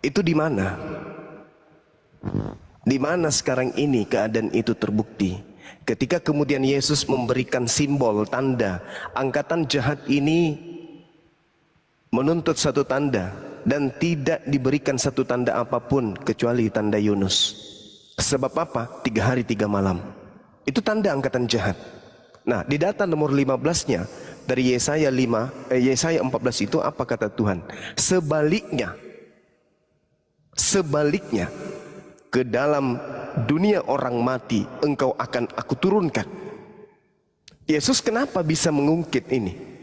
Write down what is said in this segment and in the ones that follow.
Itu di mana? Di mana sekarang ini keadaan itu terbukti? Ketika kemudian Yesus memberikan simbol, tanda, angkatan jahat ini menuntut satu tanda dan tidak diberikan satu tanda apapun kecuali tanda Yunus. Sebab apa? 3 hari 3 malam. Itu tanda angkatan jahat. Nah, di data nomor 15-nya dari Yesaya 14 itu apa kata Tuhan? Sebaliknya, ke dalam dunia orang mati engkau akan aku turunkan. Yesus kenapa bisa mengungkit ini?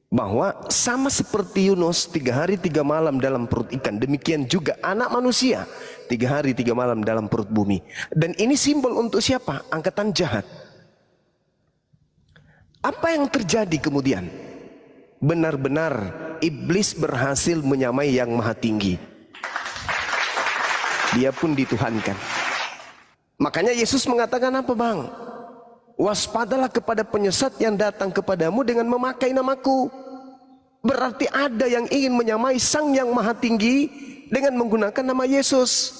Bahwa sama seperti Yunus 3 hari 3 malam dalam perut ikan, demikian juga anak manusia 3 hari 3 malam dalam perut bumi. Dan ini simbol untuk siapa? Angkatan jahat. Apa yang terjadi kemudian? Benar-benar iblis berhasil menyamai yang maha tinggi. Dia pun dituhankan. Makanya Yesus mengatakan apa bang? Waspadalah kepada penyesat yang datang kepadamu dengan memakai namaku. Berarti ada yang ingin menyamai Sang yang Maha Tinggi dengan menggunakan nama Yesus.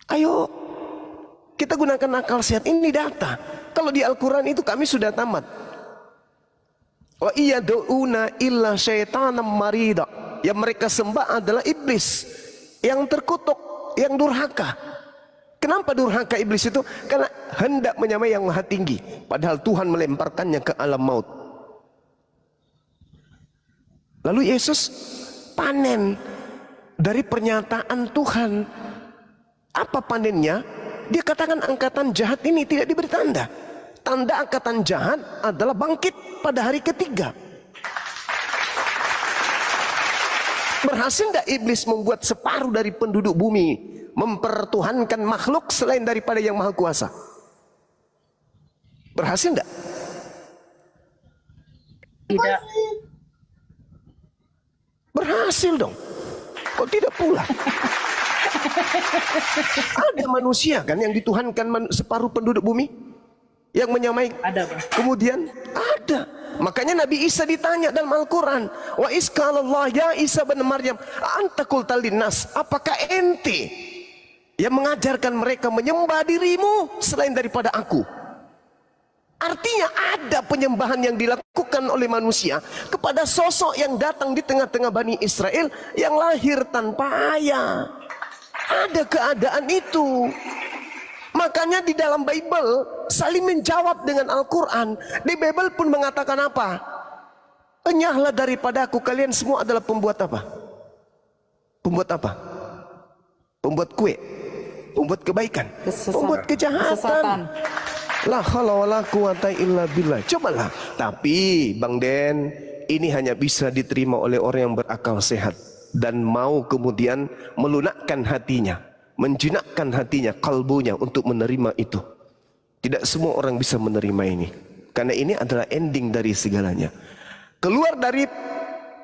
Ayo, kita gunakan akal sehat. Ini data. Kalau di Al-Quran itu kami sudah tamat. Wa iyadu'una illa syaitanam marida. Yang mereka sembah adalah iblis yang terkutuk, yang durhaka. Kenapa durhaka iblis itu? Karena hendak menyamai yang maha tinggi, padahal Tuhan melemparkannya ke alam maut. Lalu Yesus panen dari pernyataan Tuhan. Apa panennya? Dia katakan angkatan jahat ini tidak diberi tanda. Tanda angkatan jahat adalah bangkit pada hari ketiga. Berhasil tidak iblis membuat separuh dari penduduk bumi mempertuhankan makhluk selain daripada yang maha kuasa? Berhasil tidak? Tidak. Berhasil dong. Kok tidak pula? Ada manusia kan yang dituhankan separuh penduduk bumi? Yang menyamai? Ada bang. Kemudian ada. Makanya Nabi Isa ditanya dalam Al-Quran, wa iskalallah ya Isa bin Maryam anta qulta linnas, apakah ente yang mengajarkan mereka menyembah dirimu selain daripada aku? Artinya ada penyembahan yang dilakukan oleh manusia kepada sosok yang datang di tengah-tengah Bani Israel yang lahir tanpa ayah. Ada keadaan itu. Makanya di dalam Bible saling menjawab dengan Al-Quran. Di Bible pun mengatakan apa? Enyahlah daripada aku, kalian semua adalah pembuat apa? Pembuat apa? Pembuat kue, pembuat kebaikan, pembuat kejahatan. La haula wala quwata illa billah. Cobalah. Tapi Bang Den, ini hanya bisa diterima oleh orang yang berakal sehat dan mau kemudian melunakkan hatinya, menjinakkan hatinya, kalbunya untuk menerima itu. Tidak semua orang bisa menerima ini, karena ini adalah ending dari segalanya. Keluar dari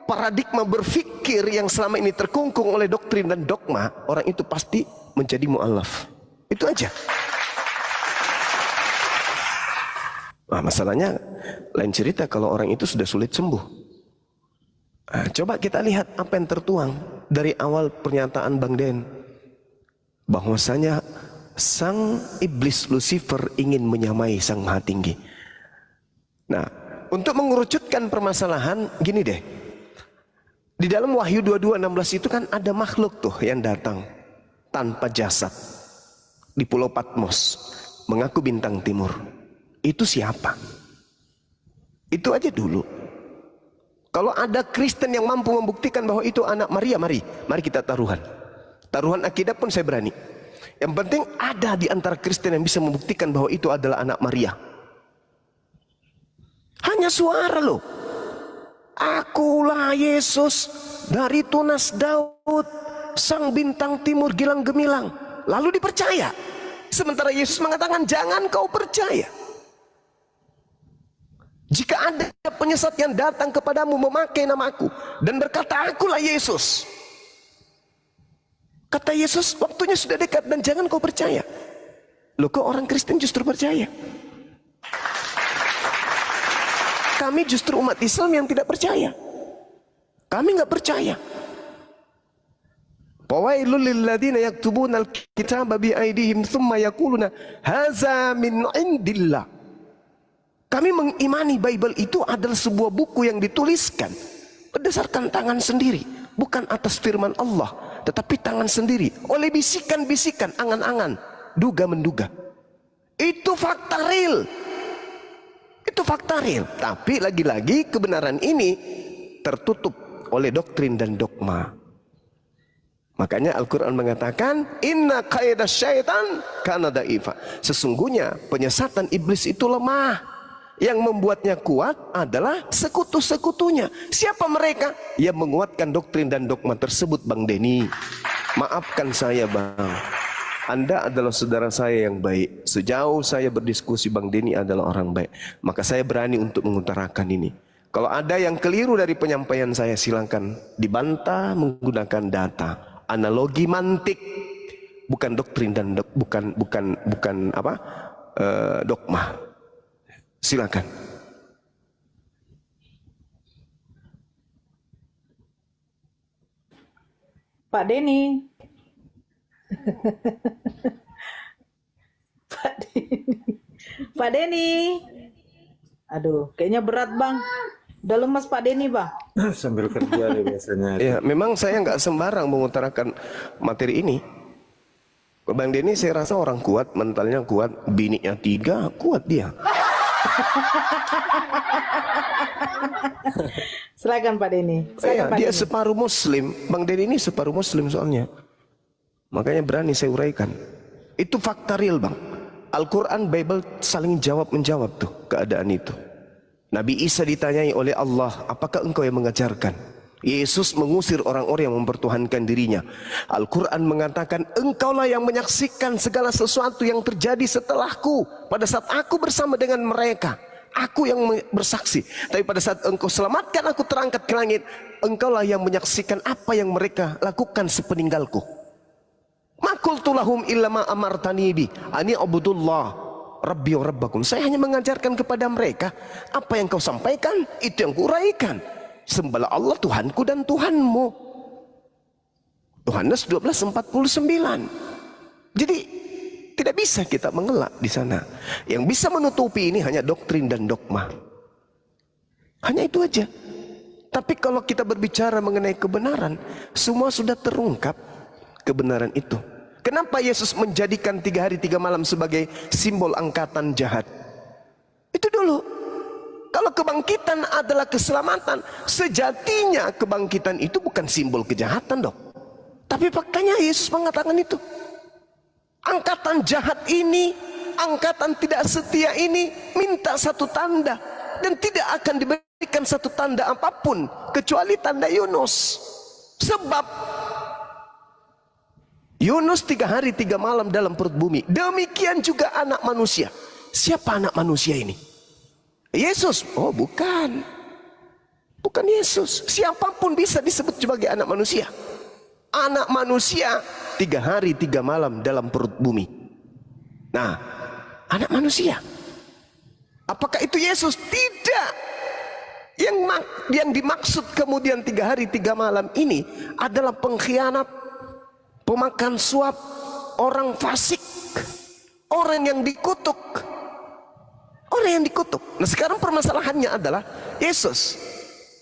paradigma berfikir yang selama ini terkungkung oleh doktrin dan dogma, orang itu pasti menjadi mu'alaf. Itu aja. Nah, masalahnya lain cerita kalau orang itu sudah sulit sembuh. Nah, coba kita lihat apa yang tertuang dari awal pernyataan Bang Den, bahwasanya sang iblis Lucifer ingin menyamai Sang Maha Tinggi. Nah, untuk mengerucutkan permasalahan, gini deh. Di dalam Wahyu 22:16 itu kan ada makhluk tuh yang datang tanpa jasad di Pulau Patmos, mengaku bintang timur. Itu siapa? Itu aja dulu. Kalau ada Kristen yang mampu membuktikan bahwa itu anak Maria, mari kita taruhan. Taruhan akidah pun saya berani. Yang penting ada di antara Kristen yang bisa membuktikan bahwa itu adalah anak Maria. Hanya suara loh. Akulah Yesus dari tunas Daud, sang bintang timur gilang gemilang. Lalu dipercaya. Sementara Yesus mengatakan jangan kau percaya. Jika ada penyesat yang datang kepadamu memakai namaku dan berkata akulah Yesus, kata Yesus waktunya sudah dekat dan jangan kau percaya. Loh, kok orang Kristen justru percaya? Kami justru umat Islam yang tidak percaya. Kami nggak percaya. Fawailul lil ladzina yaktubuna al-kitaba bi aydihim tsumma yaquluna hadza min indillah. Kami mengimani Bible itu adalah sebuah buku yang dituliskan berdasarkan tangan sendiri, bukan atas firman Allah, tetapi tangan sendiri oleh bisikan-bisikan, angan-angan, duga-menduga. Itu fakta real. Itu fakta real. Tapi lagi-lagi kebenaran ini tertutup oleh doktrin dan dogma. Makanya Al-Quran mengatakan, inna kaidah syaitan kana da'ifa. Sesungguhnya penyesatan iblis itu lemah. Yang membuatnya kuat adalah sekutu-sekutunya. Siapa mereka? Yang menguatkan doktrin dan dogma tersebut, Bang Denny. Maafkan saya, Bang. Anda adalah saudara saya yang baik. Sejauh saya berdiskusi, Bang Denny adalah orang baik. Maka saya berani untuk mengutarakan ini. Kalau ada yang keliru dari penyampaian saya, silakan dibantah menggunakan data. Analogi mantik, bukan doktrin dan bukan dogma. Silakan. Pak Denny. Pak Denny. Pak Denny. Aduh, kayaknya berat, Bang. Udah lemas Pak Denny, Bang. Sambil kerja deh biasanya. Ya, memang saya nggak sembarang mengutarakan materi ini. Bang Denny saya rasa orang kuat, mentalnya kuat, bininya 3, kuat dia. Silakan Pak Denny. Iya, dia separuh Muslim. Bang Denny ini separuh Muslim soalnya. Makanya berani saya uraikan. Itu fakta real, Bang. Al-Quran, Bible saling jawab-menjawab tuh keadaan itu. Nabi Isa ditanyai oleh Allah, apakah engkau yang mengajarkan? Yesus mengusir orang-orang yang mempertuhankan dirinya. Al-Quran mengatakan, engkaulah yang menyaksikan segala sesuatu yang terjadi setelahku. Pada saat aku bersama dengan mereka, aku yang bersaksi. Tapi pada saat engkau selamatkan aku terangkat ke langit, engkaulah yang menyaksikan apa yang mereka lakukan sepeninggalku. Ma qultu lahum illa ma amartani bi ani abudullah Rabbi wa Rabbakum. Saya hanya mengajarkan kepada mereka apa yang kau sampaikan, itu yang kuraikan. Sembahlah Allah Tuhanku dan Tuhanmu. Yohanes 12:49. Jadi tidak bisa kita mengelak di sana. Yang bisa menutupi ini hanya doktrin dan dogma. Hanya itu aja. Tapi kalau kita berbicara mengenai kebenaran, semua sudah terungkap kebenaran itu. Kenapa Yesus menjadikan 3 hari 3 malam sebagai simbol angkatan jahat? Itu dulu. Kalau kebangkitan adalah keselamatan, sejatinya kebangkitan itu bukan simbol kejahatan dong. Tapi faktanya Yesus mengatakan itu. Angkatan jahat ini, angkatan tidak setia ini minta satu tanda. Dan tidak akan diberikan satu tanda apapun kecuali tanda Yunus. Sebab Yunus 3 hari 3 malam dalam perut bumi. Demikian juga anak manusia. Siapa anak manusia ini? Yesus? Oh bukan. Bukan Yesus. Siapapun bisa disebut sebagai anak manusia. Anak manusia 3 hari 3 malam dalam perut bumi. Nah, anak manusia. Apakah itu Yesus? Tidak. Yang dimaksud kemudian 3 hari 3 malam ini adalah pengkhianat, pemakan suap, orang fasik, orang yang dikutuk. Orang yang dikutuk. Nah sekarang permasalahannya adalah Yesus.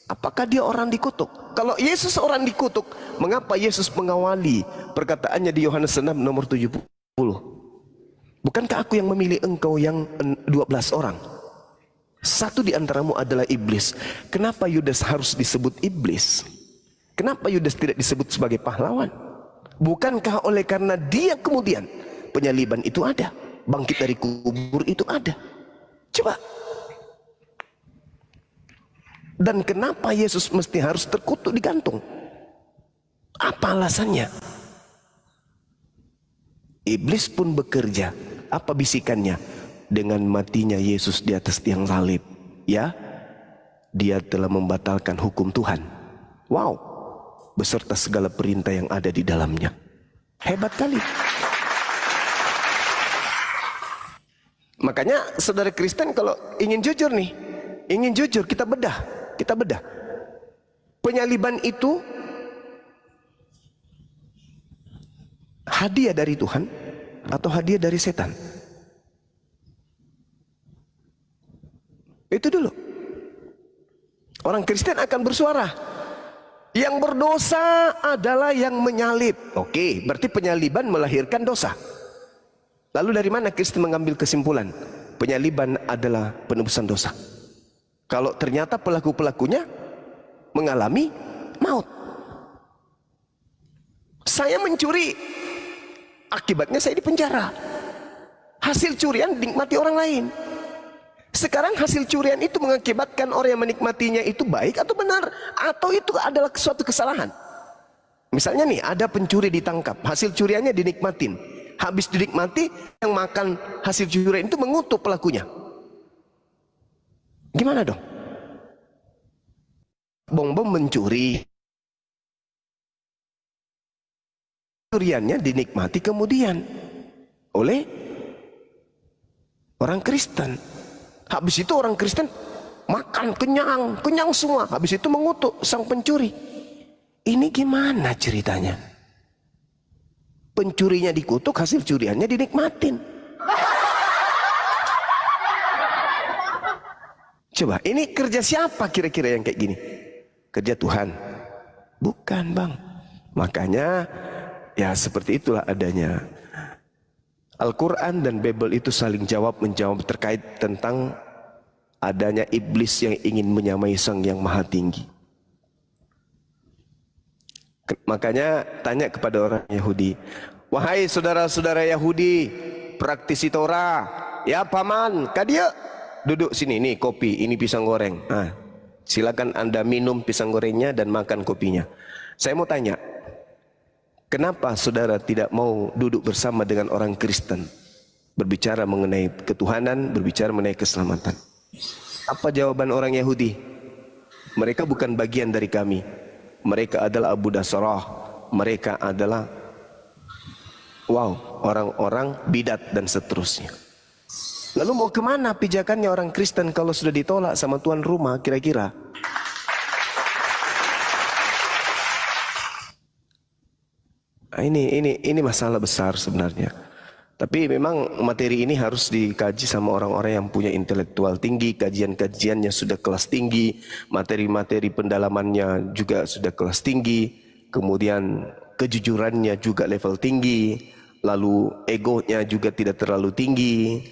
Apakah dia orang dikutuk? Kalau Yesus orang dikutuk, mengapa Yesus mengawali perkataannya di Yohanes 6 nomor 70? Bukankah aku yang memilih engkau yang 12 orang? Satu di antaramu adalah iblis. Kenapa Yudas harus disebut iblis? Kenapa Yudas tidak disebut sebagai pahlawan? Bukankah oleh karena dia kemudian penyaliban itu ada, bangkit dari kubur itu ada? Coba. Dan kenapa Yesus mesti harus terkutuk digantung? Apa alasannya? Iblis pun bekerja. Apa bisikannya? Dengan matinya Yesus di atas tiang salib, ya, dia telah membatalkan hukum Tuhan. Wow, beserta segala perintah yang ada di dalamnya. Hebat kali. Makanya saudara Kristen kalau ingin jujur nih, ingin jujur, kita bedah. Penyaliban itu hadiah dari Tuhan atau hadiah dari setan? Itu dulu. Orang Kristen akan bersuara, yang berdosa adalah yang menyalib. Oke, berarti penyaliban melahirkan dosa. Lalu dari mana Kristen mengambil kesimpulan penyaliban adalah penebusan dosa? Kalau ternyata pelaku-pelakunya mengalami maut. Saya mencuri, akibatnya saya dipenjara. Hasil curian dinikmati orang lain. Sekarang hasil curian itu mengakibatkan orang yang menikmatinya itu baik atau benar, atau itu adalah suatu kesalahan. Misalnya nih, ada pencuri ditangkap, hasil curiannya dinikmatin. Habis dinikmati, yang makan hasil curian itu mengutuk pelakunya. Gimana dong? Bom-bom mencuri, curiannya dinikmati kemudian oleh orang Kristen. Habis itu orang Kristen makan kenyang semua. Habis itu mengutuk sang pencuri. Ini gimana ceritanya? Pencurinya dikutuk, hasil curiannya dinikmatin. Coba, ini kerja siapa kira-kira yang kayak gini? Kerja Tuhan? Bukan, Bang. Makanya ya seperti itulah adanya. Al-Quran dan Bible itu saling jawab-menjawab terkait tentang adanya iblis yang ingin menyamai Sang Yang Maha Tinggi. Makanya tanya kepada orang Yahudi, wahai saudara-saudara Yahudi, praktisi Torah, ya paman, kadia duduk sini, nih kopi, ini pisang goreng. Nah, silakan Anda minum pisang gorengnya dan makan kopinya. Saya mau tanya, kenapa saudara tidak mau duduk bersama dengan orang Kristen, berbicara mengenai ketuhanan, berbicara mengenai keselamatan? Apa jawaban orang Yahudi? Mereka bukan bagian dari kami. Mereka adalah Abu Dasarah. Mereka adalah orang-orang bidat dan seterusnya. Lalu mau kemana pijakannya orang Kristen kalau sudah ditolak sama tuan rumah kira-kira? Ini masalah besar sebenarnya. Tapi memang materi ini harus dikaji sama orang-orang yang punya intelektual tinggi, kajian-kajiannya sudah kelas tinggi, materi-materi pendalamannya juga sudah kelas tinggi, kemudian kejujurannya juga level tinggi, lalu egonya juga tidak terlalu tinggi,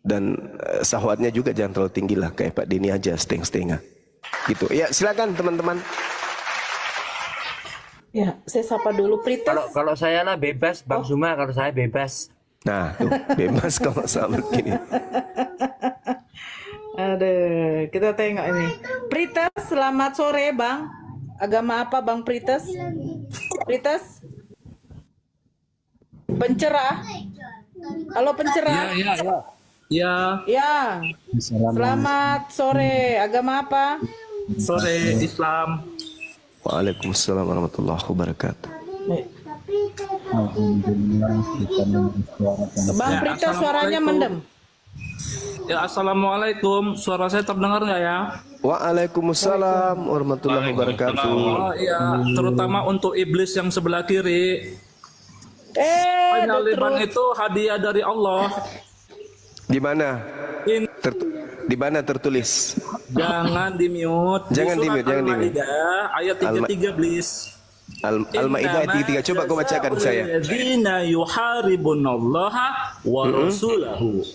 dan syahwatnya juga jangan terlalu tinggi lah, kayak Pak Denny aja setengah-setengah. Gitu. Ya silakan teman-teman. Ya, saya sapa dulu Prites. Kalau saya lah bebas, Bang Zuma, kalau saya bebas. Nah, tuh, bebas kalau sama begini. Aduh, kita tengok ini. Prites, selamat sore, Bang. Agama apa, Bang Prites? Prites? Pencerah? Halo, pencerah? Ya. Selamat sore. Agama apa? Sore Islam. Waalaikumsalam warahmatullahi wabarakatuh. Bang Prites suaranya mendem. Ya, assalamualaikum. Suara saya terdengar nggak ya? Waalaikumsalam warahmatullahi wabarakatuh. Oh iya, terutama untuk iblis yang sebelah kiri. Penyaliban itu hadiah dari Allah. Di mana? In- Di mana tertulis? Jangan di-mute. Jangan Di surat di-mute, jangan di-mute. Al-Maidah ayat 33 please. Al-Maidah ayat 33. Coba kau bacakan saya. Alladzina yuharibunallaha wa rasulahu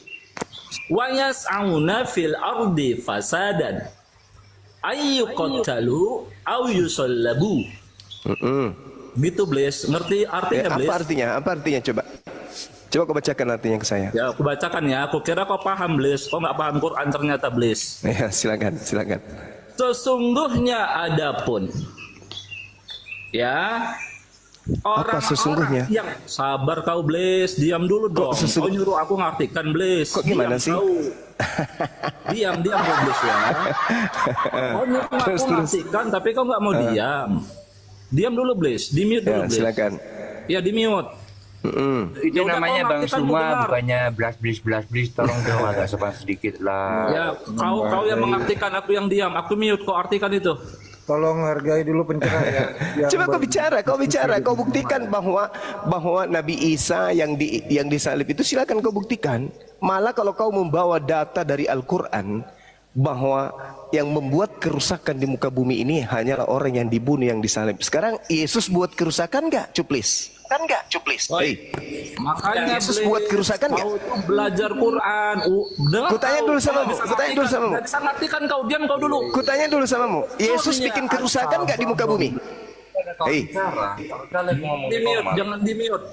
wa yas'auna fil ardi fasadan ayyuqtalu aw yusallabu. Gitu Bles, ngerti artinya Bles? Apa artinya coba? Coba kau bacakan artinya ke saya. Ya, aku bacakan ya. Aku kira kau paham Bles, kau nggak paham Quran ternyata Bles. Ya, silakan. Sesungguhnya adapun ya Apa sesungguhnya? yang sabar kau Bles, diam dulu dong. Kau nyuruh aku ngartikan Bles. Kok gimana sih? Diam kau Bles ya. Kau nyuruh aku ngartikan tapi kau nggak mau diam. Diam dulu Bles, di mute dulu Ya, Bles. silakan. Ya di mute. Itu Ya udah, namanya kau Bang ngartikan Suma, benar. bukannya blas blis. Tolong dong agak sopan sedikit lah. Ya kau yang mengartikan, aku yang diam. Aku mute, kau artikan itu. Tolong hargai dulu penceraian. Coba kau bicara, kau buktikan bahwa Nabi Isa yang disalib itu, silakan kau buktikan. Malah kalau kau membawa data dari Al-Quran bahwa yang membuat kerusakan di muka bumi ini hanyalah orang yang dibunuh, yang disalib. Sekarang Yesus buat kerusakan nggak, Cuplis? Kan nggak, Cuplis? Makanya Yesus buat kerusakan nggak? kau belajar Quran. Kutanya dulu samamu. Gak bisa ngartikan kau, diam kau dulu. Kutanya dulu samamu. Yesus bikin kerusakan nggak di muka bumi? Hei, Di mute, jangan di mute.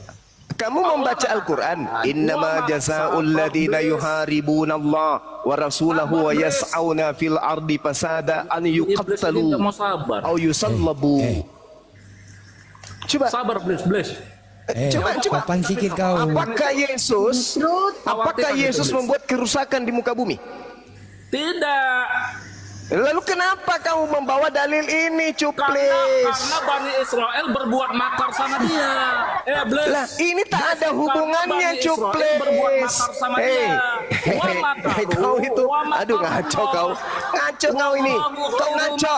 kamu membaca Al-Quran, innama jazaa'ul ladzina yuharibunallah wa rasulahu wa yas'auna fil ardi fasada an yuqattalu Mau sabar. au yusallabu. Coba Sabar, please. coba Kapan sikit kau? apakah Yesus membuat kerusakan di muka bumi? Tidak. Lalu kenapa kamu membawa dalil ini, Cuplis? Karena Bani Israel berbuat makar sama dia. Bless. Lah, ini tak ada hubungannya, Bani Israel berbuat Cuplis. makar sama dia. Wa makaru, Kau itu, wa makaru. aduh ngaco kau ini, kau ngaco.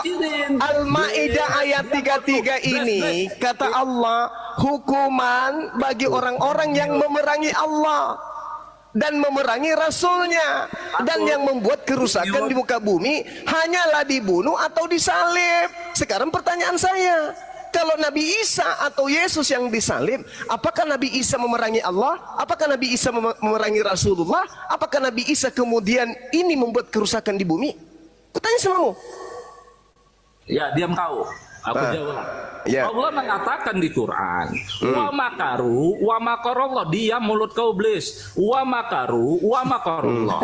Al-Maidah ayat 33 ini kata Allah, hukuman bagi orang-orang yang memerangi Allah dan memerangi Rasulnya, dan yang membuat kerusakan di muka bumi hanyalah dibunuh atau disalib. Sekarang pertanyaan saya, kalau Nabi Isa atau Yesus yang disalib, apakah Nabi Isa memerangi Allah? Apakah Nabi Isa memerangi Rasulullah? Apakah Nabi Isa kemudian ini membuat kerusakan di bumi? Kutanya samamu. Ya, diam kau. Aku jawab. Ya. Allah mengatakan di Quran, wa makaru, wa makarullah. Diam mulut kau, Blis. Wa makaru, wa makarullah.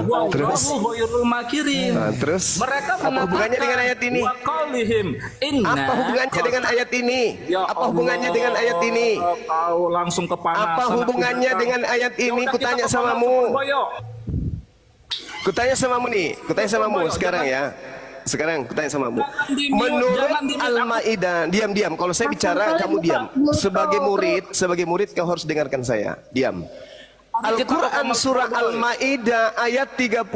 Wallahu khairul makirin. Terus Mereka apa hubungannya dengan ayat ini? Wa qaulihim inna. Apa hubungannya dengan ayat ini? Ya Apa hubungannya dengan ayat ini? Kau langsung kepanasan. Apa hubungannya dengan ayat ini? Kutanya samamu. Kutanya samamu nih. Kutanya samamu sekarang ya. Sekarang kutanya samamu. Menurut Al-Maidah, diam. Kalau saya bicara kamu diam. Sebagai murid kau harus dengarkan saya. Diam. Al-Quran surah Al-Maidah ayat 33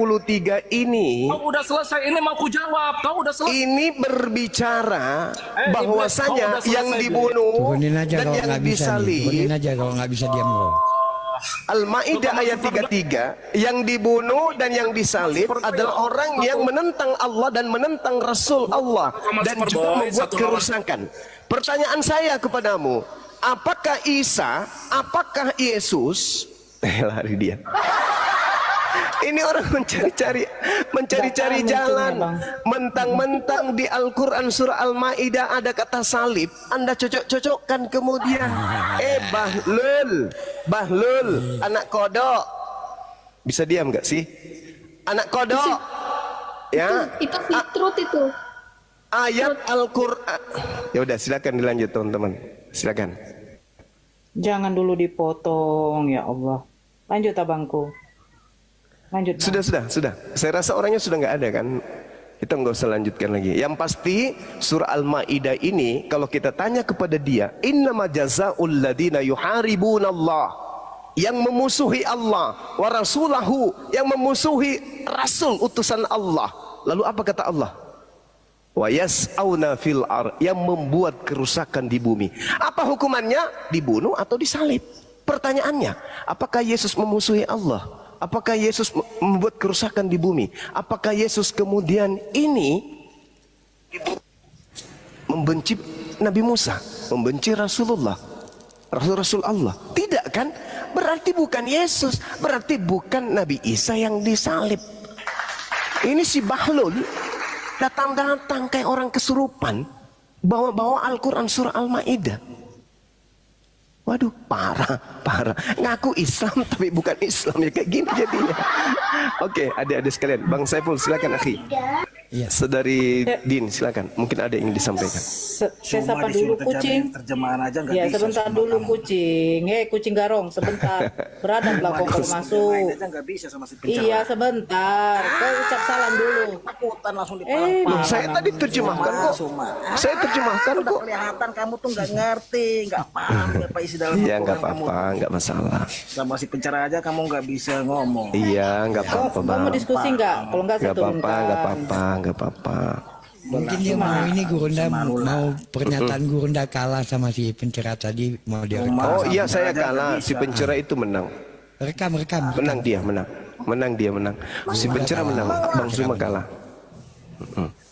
ini. Kau udah selesai, ini mau ku jawab. Kau udah selesai. Ini berbicara bahwasanya yang dibunuh Turunin aja dan kalau yang nggak bisa nih. Turunin disalib. aja kalau nggak bisa diam kau. Al-Maidah ayat 33, yang dibunuh dan yang disalib adalah orang yang menentang Allah dan menentang Rasul Allah dan juga membuat kerusakan. Pertanyaan saya kepadamu, apakah Isa, apakah Yesus? Lari dia. Ini orang mencari-cari jalan. Mentang-mentang di Al-Quran surah Al-Maidah ada kata salib, Anda cocok-cocokkan kemudian. Bahlul, anak kodok. Bisa diam gak sih? Anak kodok. Ya. Itu fitrut itu. Ayat Al-Quran. Ya udah, silakan dilanjut teman-teman. Silakan. Jangan dulu dipotong, ya Allah. Lanjut abangku. Lanjut. Bang. Sudah. Saya rasa orangnya sudah nggak ada kan. Kita nggak usah lanjutkan lagi. Yang pasti surah Al-Maidah ini kalau kita tanya kepada dia, innama jazaa'ul ladzina yuharibunallah, yang memusuhi Allah, wa rasulahu, yang memusuhi Rasul utusan Allah. Lalu apa kata Allah? Wa yas'auna fil ar, yang membuat kerusakan di bumi. Apa hukumannya? Dibunuh atau disalib? Pertanyaannya, apakah Yesus memusuhi Allah? Apakah Yesus membuat kerusakan di bumi? Apakah Yesus kemudian ini membenci Nabi Musa, membenci Rasulullah, Rasul Allah? Tidak kan? Berarti bukan Yesus, berarti bukan Nabi Isa yang disalib. Ini si Bahlul datang-datang kayak orang kesurupan, bawa-bawa Al-Quran surah Al-Maidah. Waduh, parah. Ngaku Islam tapi bukan Islam, ya kayak gini jadinya. Oke, adik-adik sekalian, Bang Saiful silakan akhi. Iya. Saudari Din silakan, mungkin ada yang disampaikan. Saya sapa dulu kucing. Terjemahan aja nggak Ya bisa. sebentar dulu kucing. Kucing garong sebentar. Beradablah kau kalau masuk. Aja nggak bisa sama si pencerah. Iya sebentar. Kau ucap salam dulu. Takutan langsung Loh, dipalang. saya tadi terjemahkan kok. Saya terjemahkan Udah kok. kelihatan kamu tuh nggak ngerti, nggak paham apa isi dalam Iya, Al-Quran nggak kamu. apa-apa, nggak masalah. Sama si pencerah aja kamu nggak bisa ngomong. Iya, nggak apa-apa, Kau Bang. mau diskusi nggak? Kalau nggak saya Nggak apa-apa, turunkan. nggak apa-apa. Mungkin dia mau ini Gurunda mau pernyataan Gurunda kalah sama si pencerah tadi mau dia rekam. Oh iya saya kalah, si pencerah itu menang. Rekam. Menang dia, menang. Si pencerah menang, Bang Zuma kalah.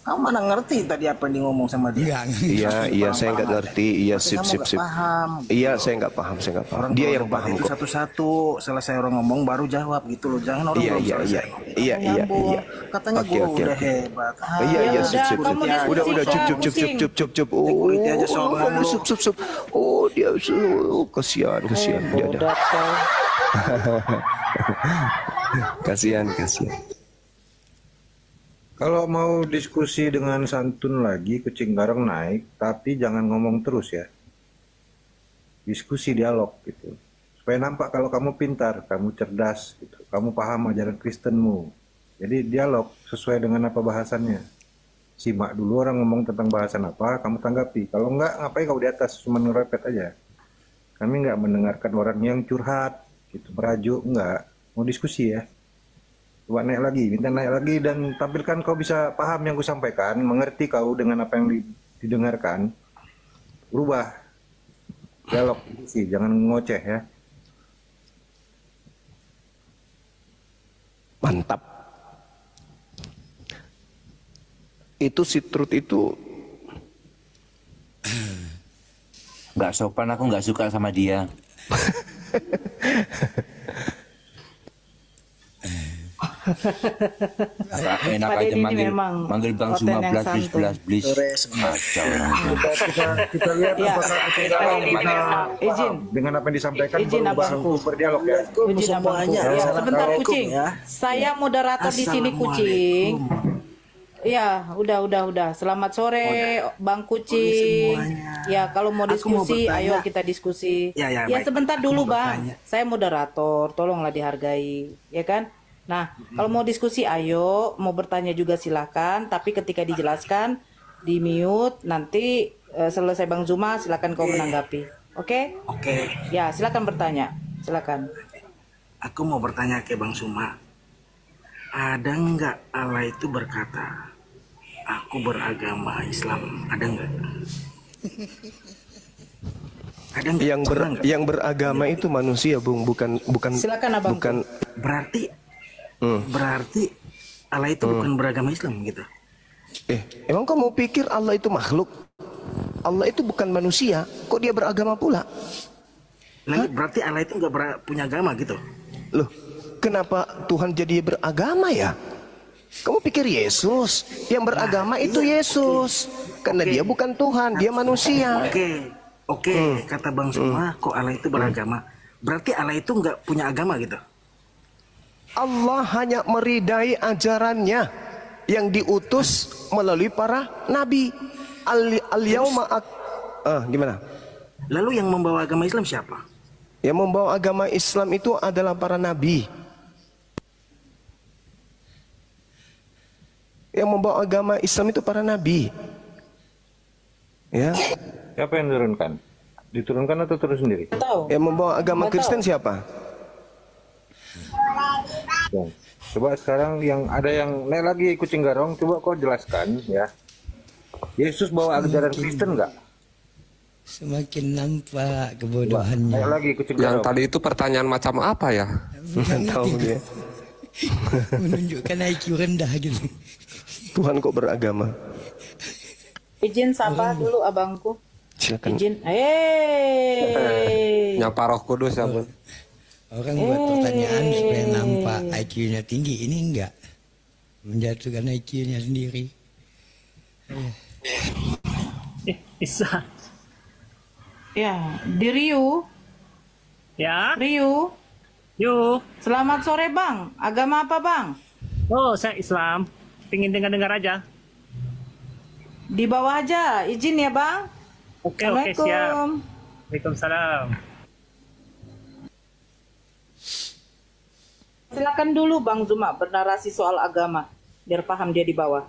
Kamu mana ngerti tadi apa yang dia ngomong sama dia? Enggak. Iya, saya nggak ngerti. Iya, sip. Paham. Iya, saya nggak paham. Orang Dia kalau yang debat paham itu kok. satu-satu selesai orang ngomong baru jawab gitu loh. Jangan orang belum selesai. Iya. Katanya Oke, gua oke, udah oke. hebat. Iya, sip. kamu diskusi, Udah, pusing. cup. Oh, Security aja sombong lu. sup. Oh, dia kasihan dia dah. Bodat kau. Kasihan. Kalau mau diskusi dengan santun lagi, kucing garong naik, tapi jangan ngomong terus ya. Diskusi dialog gitu. Supaya nampak kalau kamu pintar, kamu cerdas gitu. Kamu paham ajaran Kristenmu. Jadi dialog sesuai dengan apa bahasannya. Simak dulu orang ngomong tentang bahasan apa, kamu tanggapi. Kalau enggak, ngapain kau di atas, cuma ngerepet aja. Kami enggak mendengarkan orang yang curhat, gitu, merajuk, enggak. Mau diskusi ya. Coba naik lagi, minta naik lagi dan tampilkan kau bisa paham yang kusampaikan, mengerti kau dengan apa yang didengarkan. Berubah. Dialog sih, jangan ngoceh ya. Mantap. Itu si Truth itu Nggak sopan, aku nggak suka sama dia. Enak Pak aja Deddy ini manggil memang Bang konten Zuma yang blas santun. Kacau orang. Kita lihat Ya, apakah kucing garong bisa izin. dengan apa yang disampaikan Izin, baru abangku. berdialog ya. Izin abangku. Ya, sebentar kucing. Saya moderator di sini kucing. Iya, udah. Selamat sore, Bang Kucing. Ya, kalau mau Aku mau diskusi, bertanya. ayo kita diskusi. Ya, Ya, baik. sebentar Aku dulu, mau Bang. bertanya. Saya moderator, tolonglah dihargai, ya kan? Nah, kalau mau diskusi, ayo. Mau bertanya juga silakan. Tapi ketika dijelaskan, di mute. Nanti selesai Bang Zuma, silakan kau menanggapi. Oke? Oke, Ya, silakan bertanya. Silakan. aku mau bertanya ke Bang Zuma. Ada nggak Allah itu berkata, aku beragama Islam? Ada nggak? Ada nggak? Pernah nggak? yang beragama itu manusia, Bung, bukan Silakan, Abang. bukan Berarti Allah itu bukan beragama Islam gitu. emang kamu pikir Allah itu makhluk? Allah itu bukan manusia, kok dia beragama pula? Lalu berarti Allah itu nggak punya agama gitu. Loh, kenapa Tuhan jadi beragama ya? Kamu pikir Yesus yang beragama itu Yesus, karena dia bukan Tuhan, dia manusia. Oke, kata Bang Zuma, kok Allah itu beragama? Berarti Allah itu nggak punya agama gitu. Allah hanya meridai ajarannya yang diutus melalui para nabi. Gimana? Lalu yang membawa agama Islam siapa? Yang membawa agama Islam itu adalah para nabi. Yang membawa agama Islam itu para nabi. Ya. Siapa yang diturunkan? Diturunkan atau turun sendiri? Tahu. Yang membawa agama Kristen siapa? Ya. Coba sekarang yang ada yang naik lagi kucing garong, coba kau jelaskan ya. Yesus bawa ajaran Kristen nggak? Semakin nampak kebodohannya. Naik lagi kucing Yang garong. tadi itu pertanyaan macam apa ya? Bukan Tahu ngerti. dia. Menunjukkan IQ rendah gitu. Tuhan kok beragama? Izin sapa dulu abangku. Silakan. Izin. Nyapa Roh Kudus ya, Bun. Orang buat pertanyaan supaya nampak IQ-nya tinggi. Ini enggak. Menjatuhkan IQ-nya sendiri. Isa. Ya, di Riu. Ya. Riu. Yuk. Selamat sore, Bang. Agama apa, Bang? Oh, saya Islam. Pingin dengar-dengar aja. Di bawah aja. Izin ya, Bang. Oke, siap. Assalamualaikum. Waalaikumsalam. Silakan dulu Bang Zuma bernarasi soal agama biar paham dia di bawah.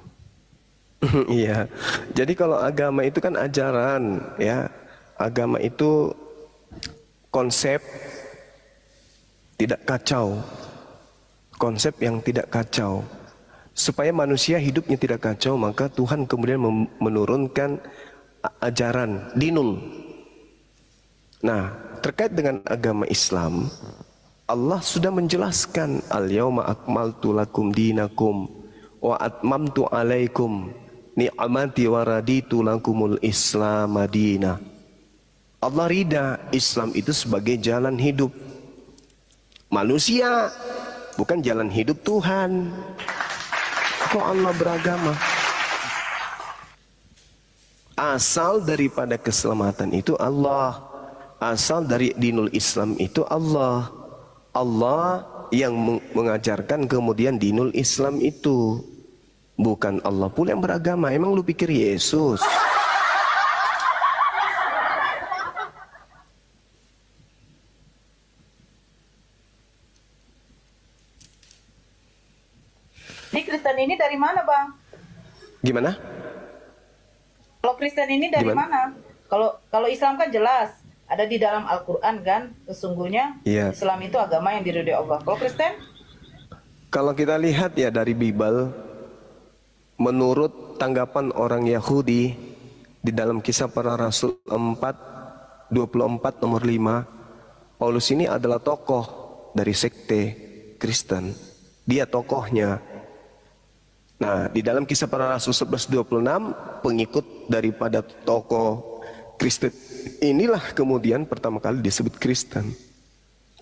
Iya. Jadi kalau agama itu kan ajaran, ya. Agama itu konsep tidak kacau. Konsep yang tidak kacau. supaya manusia hidupnya tidak kacau, maka Tuhan kemudian menurunkan ajaran dinul. Nah, terkait dengan agama Islam, Allah sudah menjelaskan, al-yauma akmaltu lakum dinakum wa atmamtu alaikum ni'amati wa raditu lakumul Islam madina. Allah ridha Islam itu sebagai jalan hidup manusia, bukan jalan hidup Tuhan. Kok Allah beragama? Asal daripada keselamatan itu Allah. Asal dari dinul Islam itu Allah. Allah yang mengajarkan kemudian dinul Islam itu. Bukan Allah pula yang beragama. Emang lu pikir Yesus? Ini Kristen ini dari mana, Bang? Gimana? Kalau Kristen ini dari Gimana? mana? Kalau Islam kan jelas ada di dalam Al-Qur'an kan, sesungguhnya Iya. Islam itu agama yang diridhoi Allah. Kalau Kristen? Kalau kita lihat ya dari Bible, menurut tanggapan orang Yahudi di dalam Kisah Para Rasul 4:24 nomor 5, Paulus ini adalah tokoh dari sekte Kristen. Dia tokohnya. Nah, di dalam Kisah Para Rasul 11:26, pengikut daripada tokoh Kristen inilah kemudian pertama kali disebut Kristen.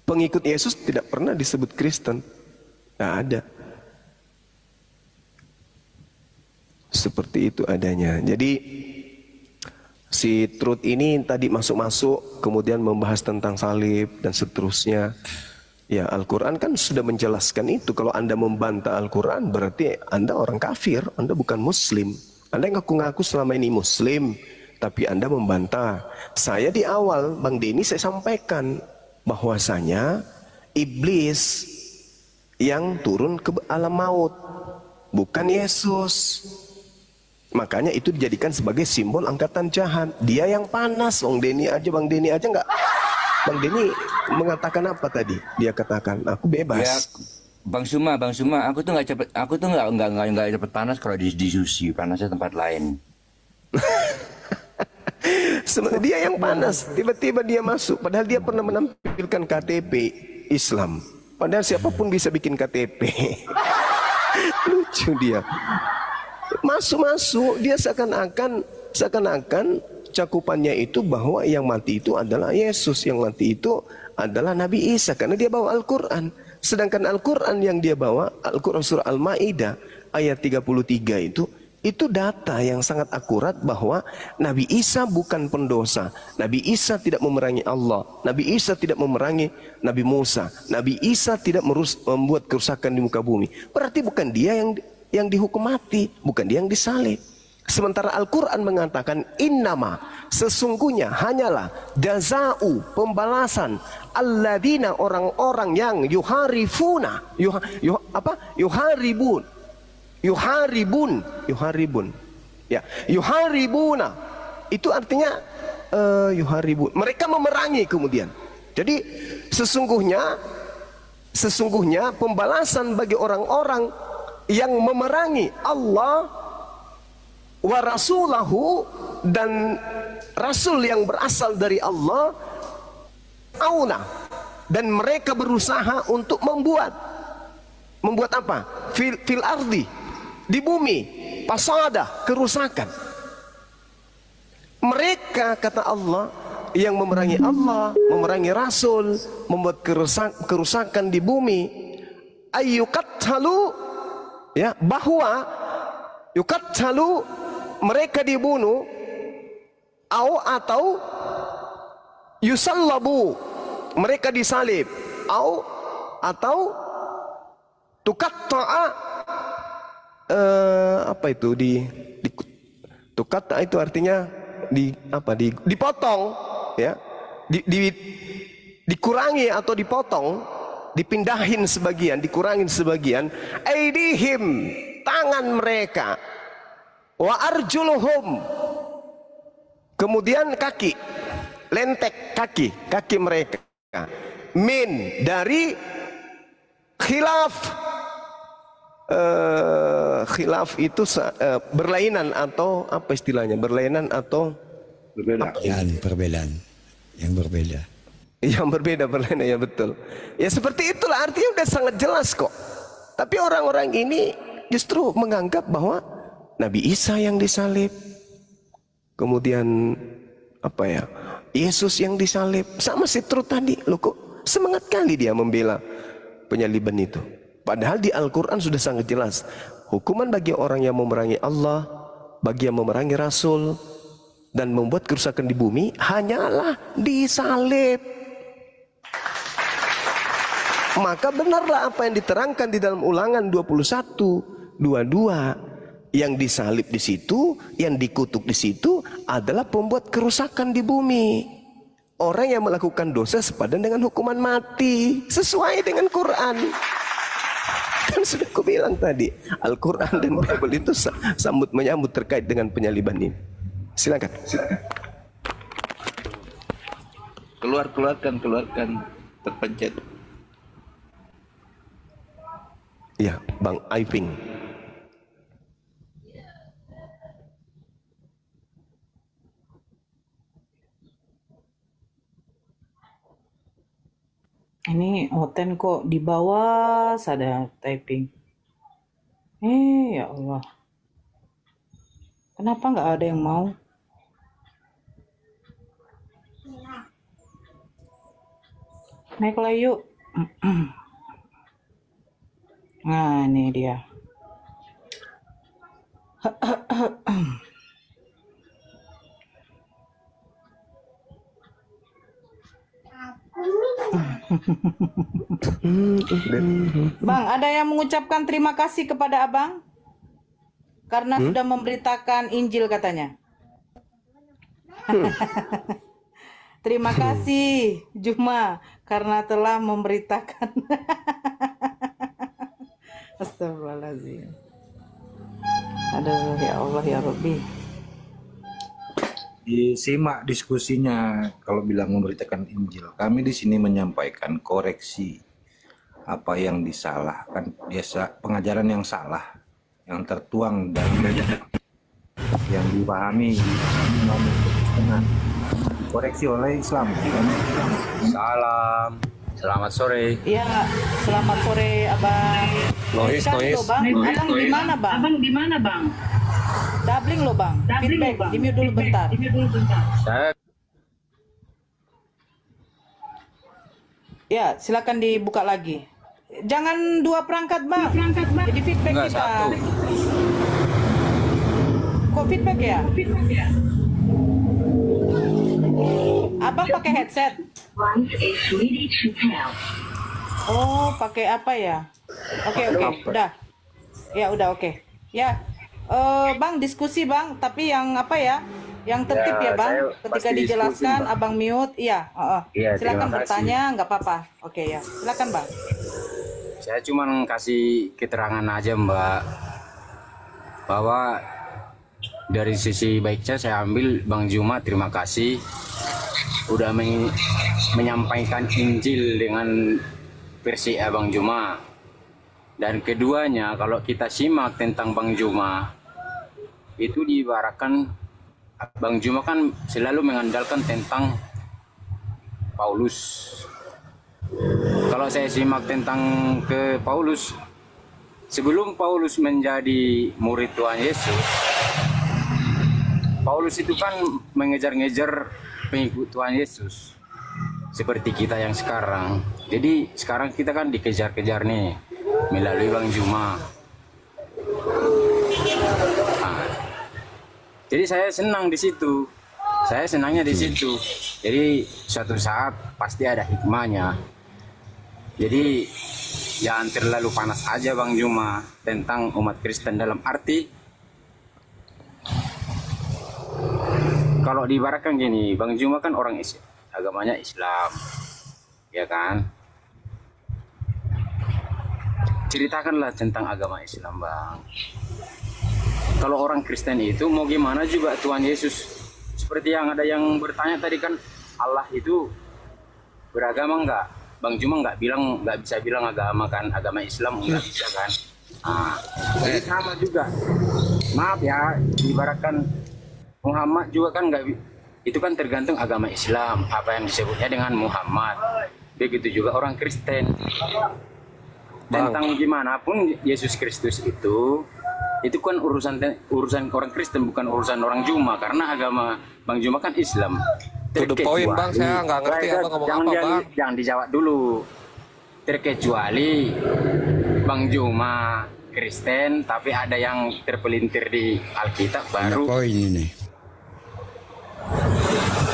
Pengikut Yesus tidak pernah disebut Kristen. Tidak ada. Seperti itu adanya. Jadi si Truth ini tadi masuk-masuk kemudian membahas tentang salib dan seterusnya. Ya, Al-Quran kan sudah menjelaskan itu. Kalau Anda membantah Al-Quran berarti Anda orang kafir, Anda bukan Muslim. Anda ngaku-ngaku selama ini Muslim, tapi Anda membantah. Saya di awal, Bang Denny, saya sampaikan bahwasanya iblis yang turun ke alam maut, bukan Yesus. Makanya itu dijadikan sebagai simbol angkatan jahat. Dia yang panas, Bang Denny aja nggak. Bang Denny mengatakan apa tadi? Dia katakan, aku bebas. Ya, Bang Suma, aku tuh nggak cepet panas kalau di sushi, panasnya tempat lain. Dia yang panas, tiba-tiba dia masuk. Padahal dia pernah menampilkan KTP Islam. Padahal siapapun bisa bikin KTP. Lucu dia. Masuk-masuk, dia seakan-akan cakupannya itu bahwa yang mati itu adalah Yesus, yang mati itu adalah Nabi Isa, karena dia bawa Al-Quran. Sedangkan Al-Quran yang dia bawa, Al-Quran surah Al-Ma'idah ayat 33 itu data yang sangat akurat bahwa Nabi Isa bukan pendosa. Nabi Isa tidak memerangi Allah. Nabi Isa tidak memerangi Nabi Musa. Nabi Isa tidak membuat kerusakan di muka bumi. Berarti bukan dia yang dihukum mati, bukan dia yang disalib. Sementara Al-Quran mengatakan innama, sesungguhnya hanyalah jaza'u, pembalasan alladzina, orang-orang yang yuharibun, ya, yuharibuna itu artinya yuharibun, mereka memerangi kemudian. Jadi sesungguhnya pembalasan bagi orang-orang yang memerangi Allah wa rasulahu, dan rasul yang berasal dari Allah, auna, dan mereka berusaha untuk membuat apa? Fil ardi, di bumi, pasada, kerusakan. Mereka, kata Allah, yang memerangi Allah, memerangi rasul, membuat kerusakan di bumi, ayyuqattalu, ya, bahwa yuqattalu, mereka dibunuh, atau yusallabu, mereka disalib, atau tukatta'a, apa itu tukatta'a itu artinya dipotong, ya, dikurangi atau dipotong, dipindahin sebagian, dikurangin sebagian, aidihim, tangan mereka, wa arjuluhum, kemudian kaki, lentek kaki mereka, min, dari khilaf, khilaf itu berlainan atau apa istilahnya? Berlainan atau Berbeda. Perbedaan yang berbeda. yang berbeda, berlainan, ya betul. Ya seperti itulah, artinya udah sangat jelas kok. Tapi orang-orang ini justru menganggap bahwa Nabi Isa yang disalib, kemudian apa ya, Yesus yang disalib, sama si Trud tadi. Loh kok semangat kali dia membela penyaliban itu. Padahal di Al-Quran sudah sangat jelas, hukuman bagi orang yang memerangi Allah, bagi yang memerangi Rasul, dan membuat kerusakan di bumi hanyalah disalib. Maka benarlah apa yang diterangkan di dalam Ulangan 21:22, yang disalib di situ, yang dikutuk di situ adalah pembuat kerusakan di bumi. Orang yang melakukan dosa sepadan dengan hukuman mati, sesuai dengan Quran. Kan sudah aku bilang tadi, Al-Quran dan Bible itu sambut menyambut terkait dengan penyaliban ini. Silakan. Keluarkan, terpencet. Ya, Bang Aiping. Ini Oten kok di bawah ada typing. Ya Allah. Kenapa nggak ada yang mau? Naiklah yuk. Nah, ini dia. Bang, ada yang mengucapkan terima kasih kepada Abang karena sudah memberitakan Injil katanya. Terima kasih Juma karena telah memberitakan. Astagfirullahaladzim. Aduh, ya Allah ya Rabbi. Disimak diskusinya kalau bilang memberitakan Injil. Kami di sini menyampaikan koreksi apa yang disalahkan, biasa pengajaran yang salah, yang tertuang dan yang dipahami koreksi oleh Islam. Salam. Selamat sore. Iya, selamat sore Abang. Noise. Bang. Abang di mana, Bang? Doubling lo, Bang. Feedback. Di-mute dulu bentar. Saya Ya, silakan dibuka lagi. Jangan 2 perangkat, Bang. Jadi feedback enggak kita. satu. Kok feedback ya? Abang pakai headset. Oh, pakai apa ya? Oke, udah. Ya, udah oke. Ya. Bang, diskusi Bang, tapi yang apa ya? Yang tertib ya, Bang. Ketika dijelaskan diskusi, Abang mute, iya. Iya, silakan bertanya, nggak apa-apa. Oke ya, silakan Bang. Saya cuma kasih keterangan aja Mbak, bahwa dari sisi baiknya saya ambil Bang Juma, terima kasih udah menyampaikan Injil dengan versi Abang Juma. Dan keduanya, kalau kita simak tentang Bang Juma, itu diibaratkan Bang Juma kan selalu mengandalkan tentang Paulus. Kalau saya simak tentang ke Paulus, sebelum Paulus menjadi murid Tuhan Yesus, Paulus itu kan mengejar-ngejar pengikut Tuhan Yesus seperti kita yang sekarang. Jadi sekarang kita kan dikejar-kejar nih melalui Bang Juma. Jadi saya senang di situ. Saya senangnya di situ. Jadi suatu saat pasti ada hikmahnya. Jadi jangan terlalu panas aja Bang Juma tentang umat Kristen, dalam arti kalau diibaratkan gini, Bang Juma kan orang Islam, agamanya Islam, ya kan? Ceritakanlah tentang agama Islam, Bang. Kalau orang Kristen itu mau gimana juga Tuhan Yesus, seperti yang ada yang bertanya tadi kan, Allah itu beragama enggak? Bang Juma nggak bisa bilang agama kan, agama Islam nggak bisa kan? Jadi sama juga. Maaf ya, ibaratkan Muhammad juga kan nggak, itu kan tergantung agama Islam, apa yang disebutnya dengan Muhammad. Begitu juga orang Kristen. Tentang gimana pun Yesus Kristus itu kan urusan orang Kristen, bukan urusan orang Juma, karena agama Bang Juma kan Islam. To the point, Bang, saya nggak ngerti Abang ngomong apa, Bang. Jangan dijawab dulu. Terkecuali Bang Juma Kristen, tapi ada yang terpelintir di Alkitab baru poin ini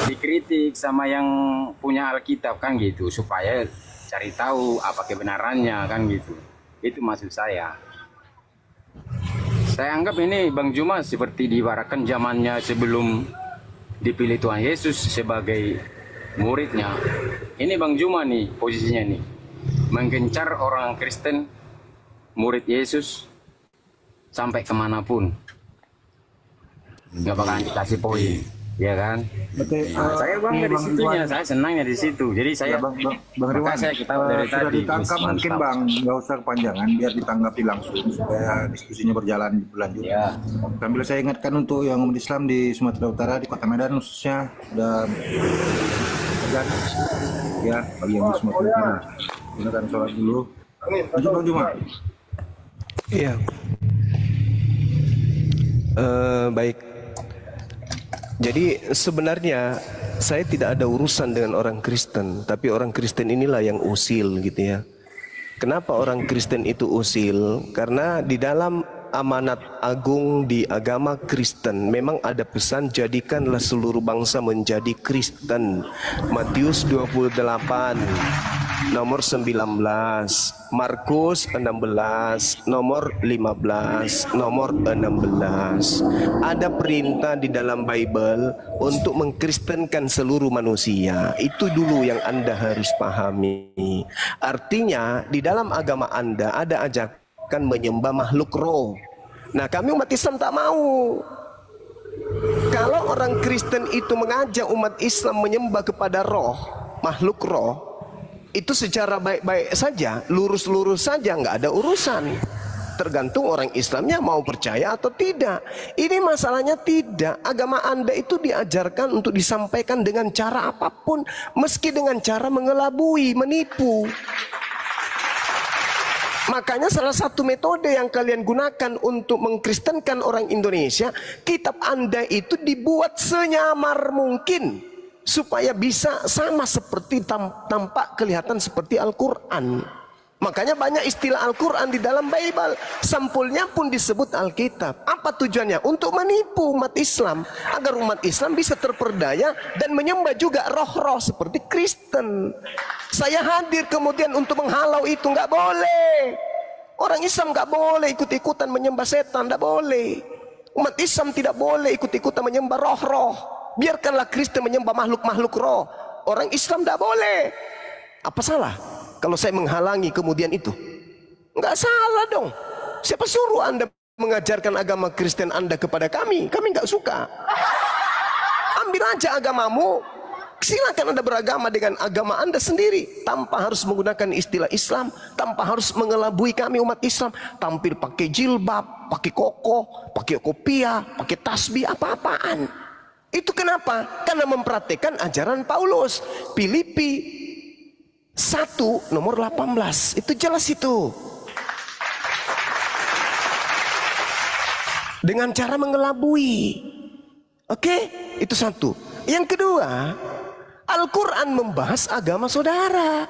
dikritik sama yang punya Alkitab kan gitu, supaya cari tahu apa kebenarannya kan gitu. Itu maksud saya. Saya anggap ini Bang Juma seperti diibaratkan zamannya sebelum dipilih Tuhan Yesus sebagai muridnya. Ini Bang Juma nih posisinya nih, menggencar orang Kristen murid Yesus sampai kemanapun, nggak bakalan dikasih poin, ya kan? Saya bangga di situnya, saya senangnya di situ. Jadi saya, Bang Ridwan, saya ketawa dari sudah tadi. ditangkap mungkin Bang, nggak usah kepanjangan, biar ditanggapi langsung supaya diskusinya berjalan berlanjut. Ya. Sambil saya ingatkan untuk yang umat Islam di Sumatera Utara, di Kota Medan khususnya, sudah azan ya bagi yang di Sumatera Utara. Silakan sholat dulu. Lanjut Bang Juma. Iya. Baik. Jadi sebenarnya saya tidak ada urusan dengan orang Kristen, tapi orang Kristen inilah yang usil gitu ya. Kenapa orang Kristen itu usil? Karena di dalam amanat agung di agama Kristen memang ada pesan jadikanlah seluruh bangsa menjadi Kristen. Matius 28 nomor 19, Markus 16 nomor 15, nomor 16. Ada perintah di dalam Bible untuk mengkristenkan seluruh manusia. Itu dulu yang Anda harus pahami. Artinya di dalam agama Anda ada ajakan menyembah makhluk roh. Nah, kami umat Islam tak mau. Kalau orang Kristen itu mengajak umat Islam menyembah kepada roh, makhluk roh, itu secara baik-baik saja, lurus-lurus saja, nggak ada urusan. Tergantung orang Islamnya mau percaya atau tidak. Ini masalahnya tidak. Agama Anda itu diajarkan untuk disampaikan dengan cara apapun, meski dengan cara mengelabui, menipu. Makanya salah satu metode yang kalian gunakan untuk mengkristenkan orang Indonesia, kitab Anda itu dibuat senyamar mungkin supaya bisa sama seperti tampak kelihatan seperti Al-Quran. Makanya banyak istilah Al-Quran di dalam Bible, sampulnya pun disebut Alkitab. Apa tujuannya? Untuk menipu umat Islam, agar umat Islam bisa terperdaya dan menyembah juga roh-roh seperti Kristen. Saya hadir kemudian untuk menghalau itu, nggak boleh. Orang Islam nggak boleh ikut-ikutan menyembah setan, nggak boleh. Umat Islam tidak boleh ikut-ikutan menyembah roh-roh. Biarkanlah Kristen menyembah makhluk-makhluk roh. Orang Islam tidak boleh. Apa salah kalau saya menghalangi kemudian itu? Enggak salah dong. Siapa suruh Anda mengajarkan agama Kristen Anda kepada kami? Kami enggak suka. Ambil aja agamamu. Silakan Anda beragama dengan agama Anda sendiri, tanpa harus menggunakan istilah Islam, tanpa harus mengelabui kami umat Islam, tampil pakai jilbab, pakai koko, pakai kopiah, pakai tasbih, apa-apaan. Itu kenapa? Karena mempraktikkan ajaran Paulus. Filipi 1 nomor 18. Itu jelas itu. Dengan cara mengelabui. Oke? Itu satu. Yang kedua, Al-Quran membahas agama saudara.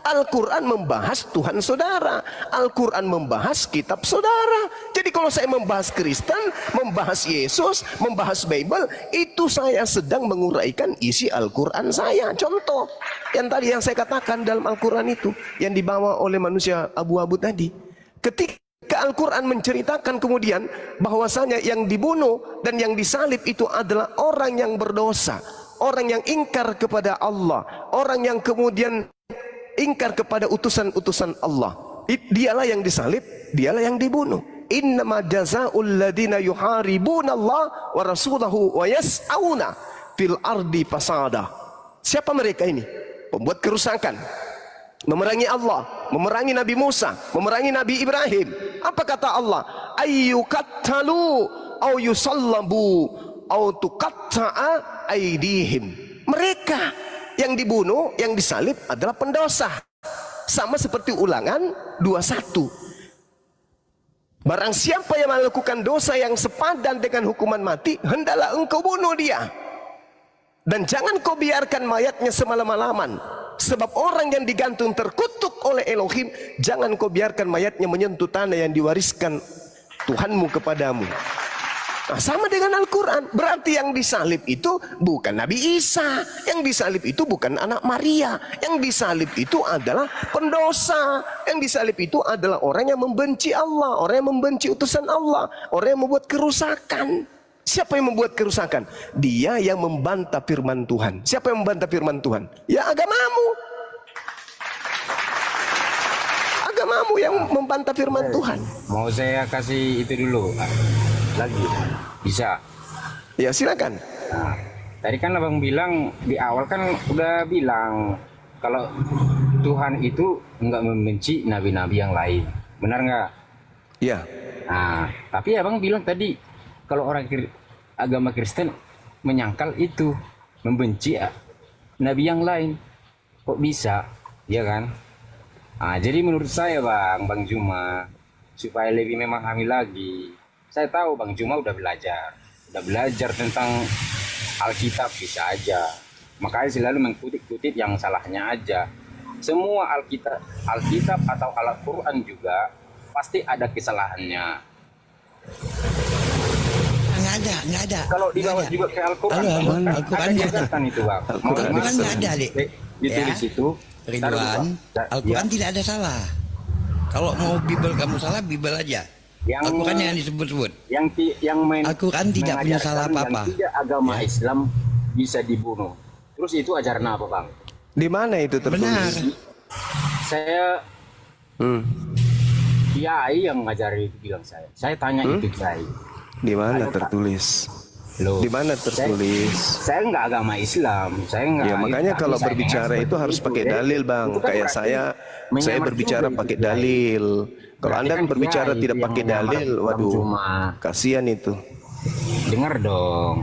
Al-Quran membahas Tuhan saudara. Al-Quran membahas kitab saudara. Jadi kalau saya membahas Kristen, membahas Yesus, membahas Bible, itu saya sedang menguraikan isi Al-Quran saya. Contoh, yang tadi yang saya katakan dalam Al-Quran itu, yang dibawa oleh manusia abu-abu tadi. Ketika Al-Quran menceritakan kemudian bahwasanya yang dibunuh dan yang disalib itu adalah orang yang berdosa, orang yang ingkar kepada Allah, orang yang kemudian ingkar kepada utusan-utusan Allah. Dialah yang disalib, dialah yang dibunuh. Innama jazaa'ul ladina yuharibuna Allah wa rasulahu wa yas'auna fil ardi fasada. Siapa mereka ini? Pembuat kerusakan, memerangi Allah, memerangi Nabi Musa, memerangi Nabi Ibrahim. Apa kata Allah? Ayyukattalu au yusallabu au tuqatta'a aydihim. Mereka yang dibunuh, yang disalib adalah pendosa. Sama seperti Ulangan 21. Barang siapa yang melakukan dosa yang sepadan dengan hukuman mati, hendaklah engkau bunuh dia. Dan jangan kau biarkan mayatnya semalam-malaman. Sebab orang yang digantung terkutuk oleh Elohim, jangan kau biarkan mayatnya menyentuh tanah yang diwariskan Tuhanmu kepadamu. Nah, sama dengan Al-Quran. Berarti yang disalib itu bukan Nabi Isa. Yang disalib itu bukan anak Maria. Yang disalib itu adalah pendosa. Yang disalib itu adalah orang yang membenci Allah, orang yang membenci utusan Allah, orang yang membuat kerusakan. Siapa yang membuat kerusakan? Dia yang membantah firman Tuhan. Siapa yang membantah firman Tuhan? Ya agamamu. Agamamu yang membantah firman Tuhan. Mau saya kasih itu dulu lagi, bisa? Ya silakan. Nah, tadi kan abang bilang di awal kan udah bilang kalau Tuhan itu enggak membenci nabi-nabi yang lain, benar nggak? Iya. Nah, tapi abang bilang tadi kalau orang agama Kristen menyangkal itu membenci nabi yang lain, kok bisa? Ya kan? Nah, jadi menurut saya Bang Juma, supaya lebih memahami lagi, saya tahu Bang Juma udah belajar tentang Alkitab bisa aja, makanya selalu mengkutip-kutip yang salahnya aja. Semua Alkitab atau Al-Quran juga pasti ada kesalahannya. Nggak ada. Kalau dibawa juga ke Al-Quran, Al-Quran nggak ada itu Bang. Al-Quran nggak ada, Dik. Ditulis itu. Ridwan, Al-Quran tidak ada salah. Kalau mau Bible kamu salah, Bible aja. Al-Quran yang disebut-sebut. Al-Quran tidak punya salah apa-apa. Yang tidak agama Islam bisa dibunuh. Terus itu ajaran apa Bang? Di mana itu tertulis? Benar. Saya kiai yang ngajari itu bilang saya. Saya tanya itu kiai. Di mana tertulis? Loh, di mana tertulis? Saya nggak agama Islam. Saya nggak. Ya makanya kalau berbicara itu harus pakai dalil Bang. Kayak saya berbicara pakai dalil. Kalau Anda kan berbicara tidak pakai dalil, waduh, kasihan itu. Dengar dong.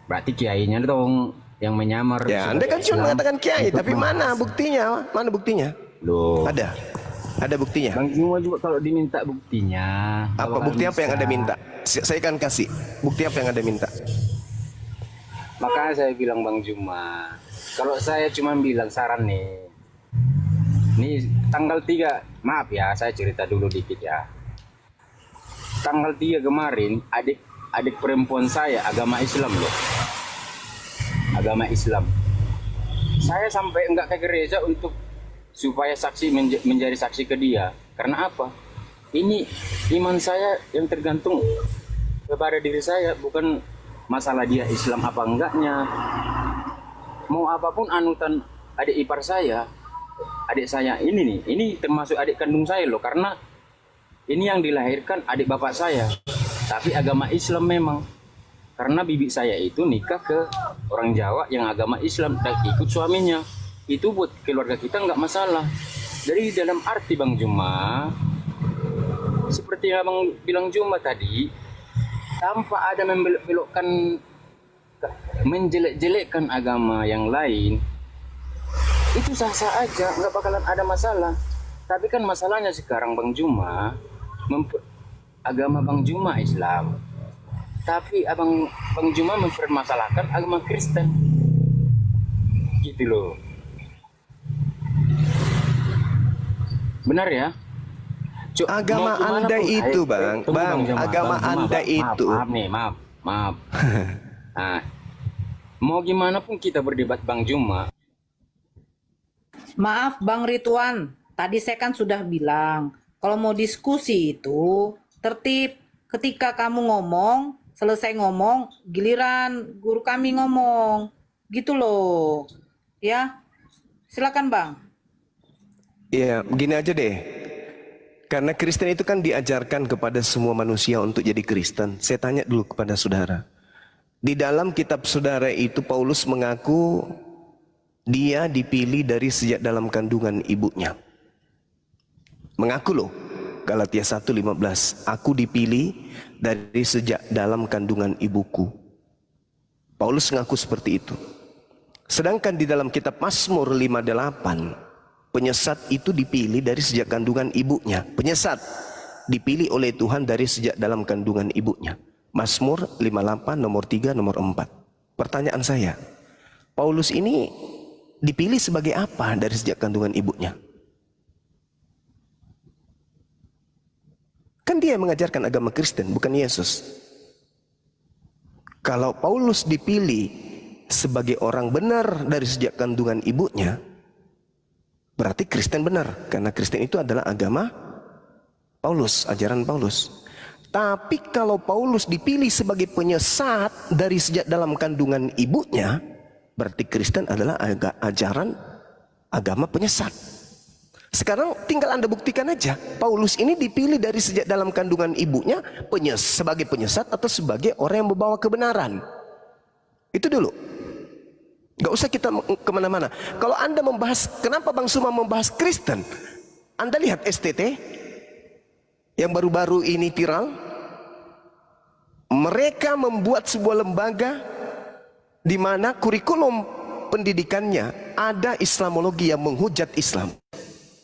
Berarti kiainya dong yang menyamar. Ya, Anda kan cuma mengatakan kiai, tapi mana buktinya? Mana buktinya? Loh. Ada buktinya. Bang Juma juga kalau diminta buktinya. Apa bukti apa yang Anda minta? Saya akan kasih. Bukti apa yang Anda minta? Makanya saya bilang Bang Juma, kalau saya cuma bilang saran nih. Ini tanggal 3, maaf ya, saya cerita dulu dikit ya. Tanggal 3 kemarin, adik perempuan saya agama Islam loh. Agama Islam. Saya sampai enggak ke gereja untuk supaya saksi menjadi saksi ke dia. Karena apa? Ini iman saya yang tergantung kepada diri saya, bukan masalah dia Islam apa enggaknya. Mau apapun anutan adik ipar saya, adik saya ini termasuk adik kandung saya loh, karena ini yang dilahirkan adik bapak saya, tapi agama Islam memang. Karena bibi saya itu nikah ke orang Jawa yang agama Islam dan ikut suaminya. Itu buat keluarga kita nggak masalah. Jadi dalam arti Bang Juma, seperti yang Abang bilang Juma tadi, tanpa ada membelokkan, menjelek-jelekkan agama yang lain, itu sah-sah aja, nggak bakalan ada masalah. Tapi kan masalahnya sekarang Bang Juma, agama Bang Juma Islam, tapi Bang Juma mempermasalahkan agama Kristen, gitu loh. Benar ya? Agama Anda itu Bang, agama Anda itu. Maaf. Nah, mau gimana pun kita berdebat Bang Juma. Maaf Bang Ridwan, tadi saya kan sudah bilang, kalau mau diskusi itu tertib. Ketika kamu ngomong, selesai ngomong, giliran guru kami ngomong. Gitu loh. Ya, silakan Bang. Iya, begini aja deh. Karena Kristen itu kan diajarkan kepada semua manusia untuk jadi Kristen. Saya tanya dulu kepada saudara. Di dalam kitab saudara itu Paulus mengaku dia dipilih dari sejak dalam kandungan ibunya. Mengaku loh. Galatia 1:15. Aku dipilih dari sejak dalam kandungan ibuku. Paulus ngaku seperti itu. Sedangkan di dalam kitab Mazmur 5:8, penyesat itu dipilih dari sejak kandungan ibunya. Penyesat dipilih oleh Tuhan dari sejak dalam kandungan ibunya. Mazmur 58 nomor 3 nomor 4. Pertanyaan saya, Paulus ini dipilih sebagai apa dari sejak kandungan ibunya? Kan dia yang mengajarkan agama Kristen, bukan Yesus. Kalau Paulus dipilih sebagai orang benar dari sejak kandungan ibunya, berarti Kristen benar, karena Kristen itu adalah agama Paulus, ajaran Paulus. Tapi kalau Paulus dipilih sebagai penyesat dari sejak dalam kandungan ibunya, berarti Kristen adalah ajaran agama penyesat. Sekarang tinggal Anda buktikan aja, Paulus ini dipilih dari sejak dalam kandungan ibunya sebagai penyesat atau sebagai orang yang membawa kebenaran. Itu dulu. Gak usah kita kemana-mana. Kalau Anda membahas, kenapa Bang Suma membahas Kristen? Anda lihat STT yang baru-baru ini viral. Mereka membuat sebuah lembaga di mana kurikulum pendidikannya ada Islamologi yang menghujat Islam,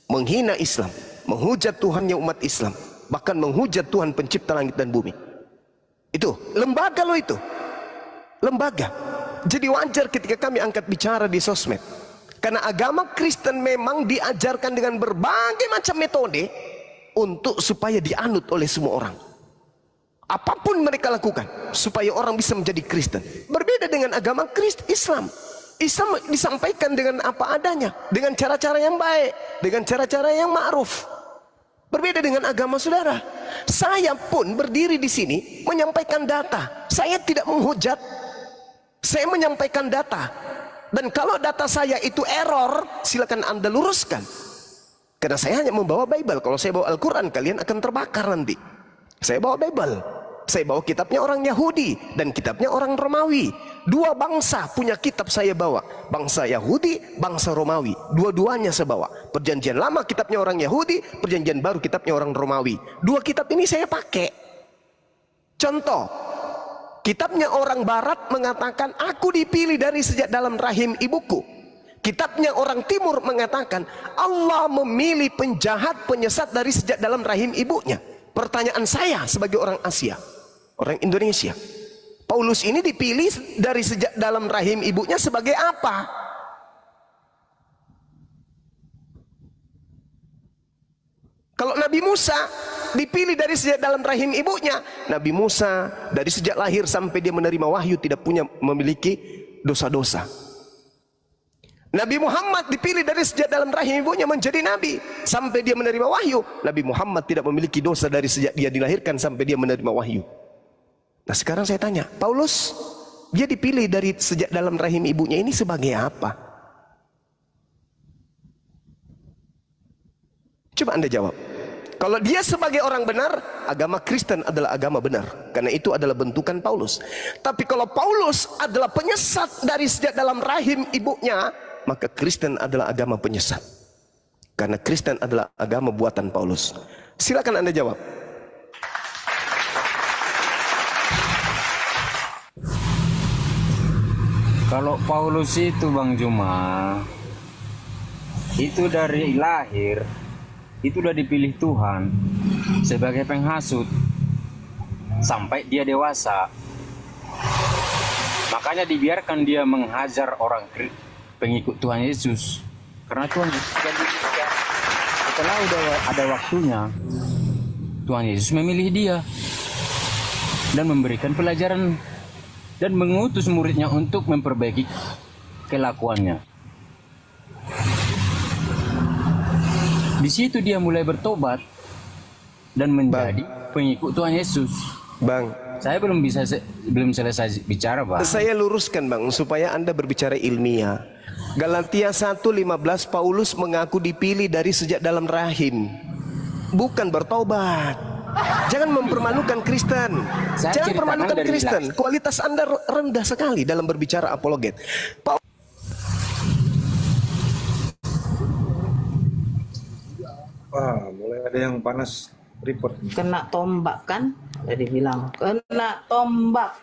menghina Islam, menghujat Tuhannya umat Islam, bahkan menghujat Tuhan pencipta langit dan bumi. Itu lembaga loh, itu lembaga. Jadi wajar ketika kami angkat bicara di sosmed, karena agama Kristen memang diajarkan dengan berbagai macam metode untuk supaya dianut oleh semua orang. Apapun mereka lakukan supaya orang bisa menjadi Kristen. Berbeda dengan agama Islam. Islam disampaikan dengan apa adanya, dengan cara-cara yang baik, dengan cara-cara yang ma'ruf. Berbeda dengan agama saudara. Saya pun berdiri di sini menyampaikan data. Saya tidak menghujat. Saya menyampaikan data. Dan kalau data saya itu error, silakan Anda luruskan. Karena saya hanya membawa Bible. Kalau saya bawa Al-Quran, kalian akan terbakar nanti. Saya bawa Bible. Saya bawa kitabnya orang Yahudi dan kitabnya orang Romawi. Dua bangsa punya kitab saya bawa. Bangsa Yahudi, bangsa Romawi. Dua-duanya saya bawa. Perjanjian lama kitabnya orang Yahudi, perjanjian baru kitabnya orang Romawi. Dua kitab ini saya pakai. Contoh, kitabnya orang Barat mengatakan, aku dipilih dari sejak dalam rahim ibuku. Kitabnya orang Timur mengatakan, Allah memilih penjahat, penyesat dari sejak dalam rahim ibunya. Pertanyaan saya sebagai orang Asia, orang Indonesia, Paulus ini dipilih dari sejak dalam rahim ibunya sebagai apa? Kalau Nabi Musa dipilih dari sejak dalam rahim ibunya, Nabi Musa dari sejak lahir sampai dia menerima wahyu tidak memiliki dosa-dosa. Nabi Muhammad dipilih dari sejak dalam rahim ibunya menjadi nabi sampai dia menerima wahyu. Nabi Muhammad tidak memiliki dosa dari sejak dia dilahirkan sampai dia menerima wahyu. Nah sekarang saya tanya, Paulus dia dipilih dari sejak dalam rahim ibunya ini sebagai apa? Coba Anda jawab. Kalau dia sebagai orang benar, agama Kristen adalah agama benar, karena itu adalah bentukan Paulus. Tapi kalau Paulus adalah penyesat dari sejak dalam rahim ibunya, maka Kristen adalah agama penyesat, karena Kristen adalah agama buatan Paulus. Silakan Anda jawab. Kalau Paulus itu Bang Juma, itu dari lahir itu udah dipilih Tuhan sebagai penghasut sampai dia dewasa. Makanya dibiarkan dia menghajar orang pengikut Tuhan Yesus, karena Tuhan Yesus setelah udah ada waktunya, Tuhan Yesus memilih dia dan memberikan pelajaran dan mengutus muridnya untuk memperbaiki kelakuannya. Di situ dia mulai bertobat dan menjadi pengikut Tuhan Yesus. Bang, saya belum selesai bicara, Bang. Saya luruskan, Bang, supaya Anda berbicara ilmiah. Galatia 1:15, Paulus mengaku dipilih dari sejak dalam rahim, bukan bertobat. Jangan mempermalukan Kristen. Jangan permalukan Kristen. Kualitas Anda rendah sekali dalam berbicara apologet. Wah, mulai ada yang panas report. Kena tombak kan? Jadi bilang kena tombak.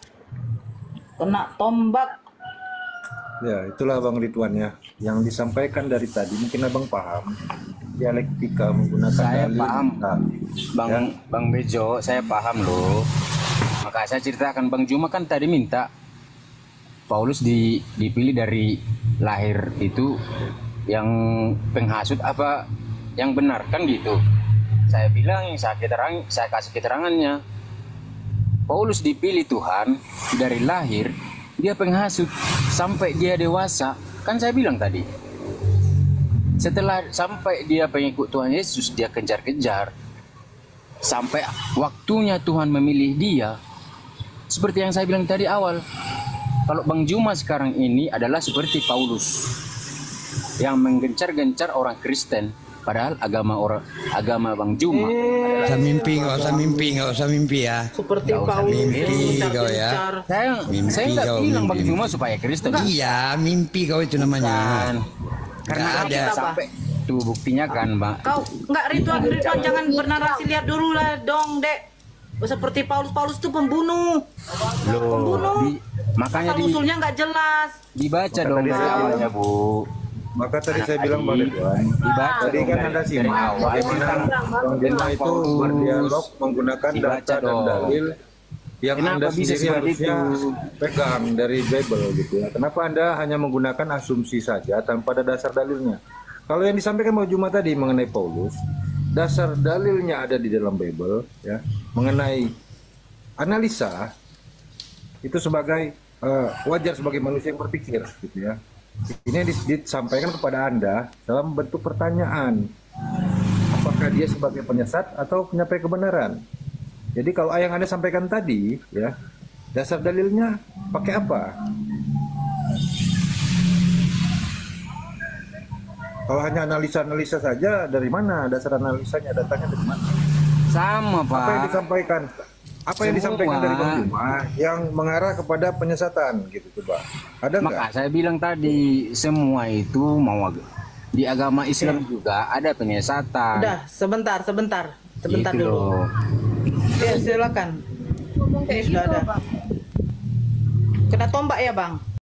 Kena tombak. Ya, itulah Bang Ridwan ya. Yang disampaikan dari tadi mungkin Abang paham. Dialektika menggunakan Saya dalil. paham. Nah, Bang Bejo, saya paham loh. Maka saya ceritakan Bang Juma kan tadi minta Paulus dipilih dari lahir itu yang penghasut apa yang benar kan gitu. Saya bilang saya kasih keterangannya. Paulus dipilih Tuhan dari lahir, dia penghasut sampai dia dewasa. Kan saya bilang tadi. Setelah sampai dia pengikut Tuhan Yesus, dia kejar-kejar. Sampai waktunya Tuhan memilih dia. Seperti yang saya bilang tadi awal. Kalau Bang Juma sekarang ini adalah seperti Paulus. Yang menggencar-gencar orang Kristen. Padahal agama Bang Juma. Nggak usah mimpi ya. Seperti Nggak usah Paulus mimpi kau ya. Saya nggak bilang Bang Juma supaya Kristen. Iya, mimpi kau itu namanya. Karena Nggak ada. sampai tuh buktinya kan, Mbak. Kau nggak Ridwan jangan bernarasi, lihat dulu lah dong, Dek. Seperti Paulus itu pembunuh. Pembunuh. Makanya usulnya nggak jelas. Dibaca dong dari awalnya, Bu. Maka tadi saya bilang Bang Ridwan, tadi kan Anda simak bagaimana Bang Juma itu berdialog menggunakan data dan dalil yang Anda sendiri harusnya pegang dari Bible gitu ya. Kenapa Anda hanya menggunakan asumsi saja tanpa ada dasar dalilnya? Kalau yang disampaikan Bang Juma tadi mengenai Paulus, dasar dalilnya ada di dalam Bible ya, mengenai analisa itu sebagai wajar sebagai manusia yang berpikir gitu ya. Ini disampaikan kepada Anda dalam bentuk pertanyaan. Apakah dia sebagai penyesat atau penyampai kebenaran? Jadi kalau yang Anda sampaikan tadi, ya, dasar dalilnya pakai apa? Kalau hanya analisa-analisa saja, dari mana dasar analisanya? Datanya dari mana? Sama, Pak. Apa yang disampaikan? Apa yang disampaikan dari Bang Juma yang mengarah kepada penyesatan gitu coba? Ada nggak? Maka saya bilang tadi semua itu mau di agama Islam juga ada penyesatan. Udah, sebentar Gitu dulu. loh. Ya, silakan. Ini sudah ada. Kena tombak ya, Bang?